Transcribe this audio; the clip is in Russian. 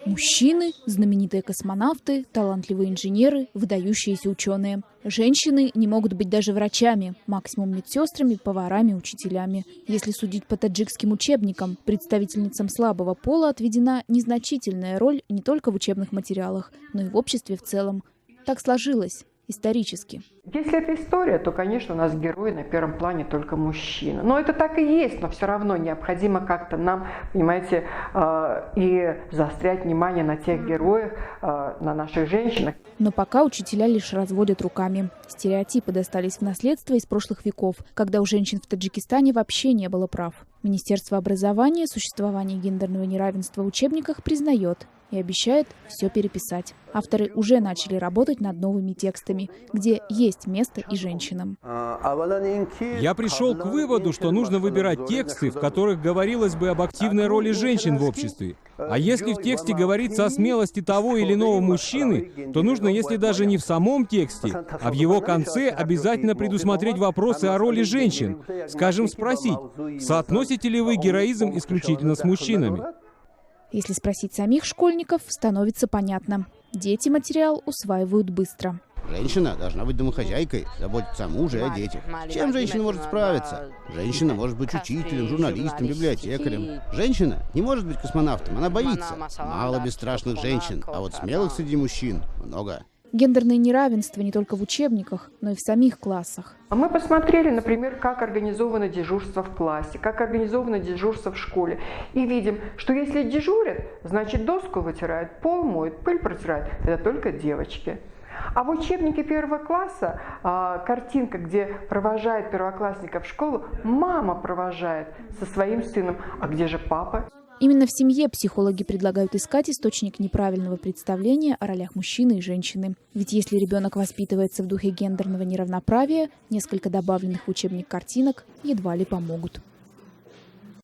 Мужчины, знаменитые космонавты, талантливые инженеры, выдающиеся ученые. Женщины не могут быть даже врачами, максимум медсестрами, поварами, учителями. Если судить по таджикским учебникам, представительницам слабого пола отведена незначительная роль не только в учебных материалах, но и в обществе в целом. Так сложилось. Исторически. Если это история, то, конечно, у нас герои на первом плане только мужчины. Но это так и есть, но все равно необходимо как-то нам, понимаете, и заострять внимание на тех героях, на наших женщинах. Но пока учителя лишь разводят руками. Стереотипы достались в наследство из прошлых веков, когда у женщин в Таджикистане вообще не было прав. Министерство образования существование гендерного неравенства в учебниках признает и обещает все переписать. Авторы уже начали работать над новыми текстами, где есть место и женщинам. Я пришел к выводу, что нужно выбирать тексты, в которых говорилось бы об активной роли женщин в обществе. А если в тексте говорится о смелости того или иного мужчины, то нужно, если даже не в самом тексте, а в его конце обязательно предусмотреть вопросы о роли женщин. Скажем, спросить, соотносите ли вы героизм исключительно с мужчинами? Если спросить самих школьников, становится понятно. Дети материал усваивают быстро. Женщина должна быть домохозяйкой, заботиться о муже и о детях. Чем женщина может справиться? Женщина может быть учителем, журналистом, библиотекарем. Женщина не может быть космонавтом, она боится. Мало бесстрашных женщин, а вот смелых среди мужчин много. Гендерное неравенство не только в учебниках, но и в самих классах. Мы посмотрели, например, как организовано дежурство в классе, как организовано дежурство в школе. И видим, что если дежурят, значит доску вытирают, пол моют, пыль протирают. Это только девочки. А в учебнике первого класса картинка, где провожает первоклассников в школу, мама провожает со своим сыном. А где же папа? Именно в семье психологи предлагают искать источник неправильного представления о ролях мужчины и женщины. Ведь если ребенок воспитывается в духе гендерного неравноправия, несколько добавленных в учебник картинок едва ли помогут.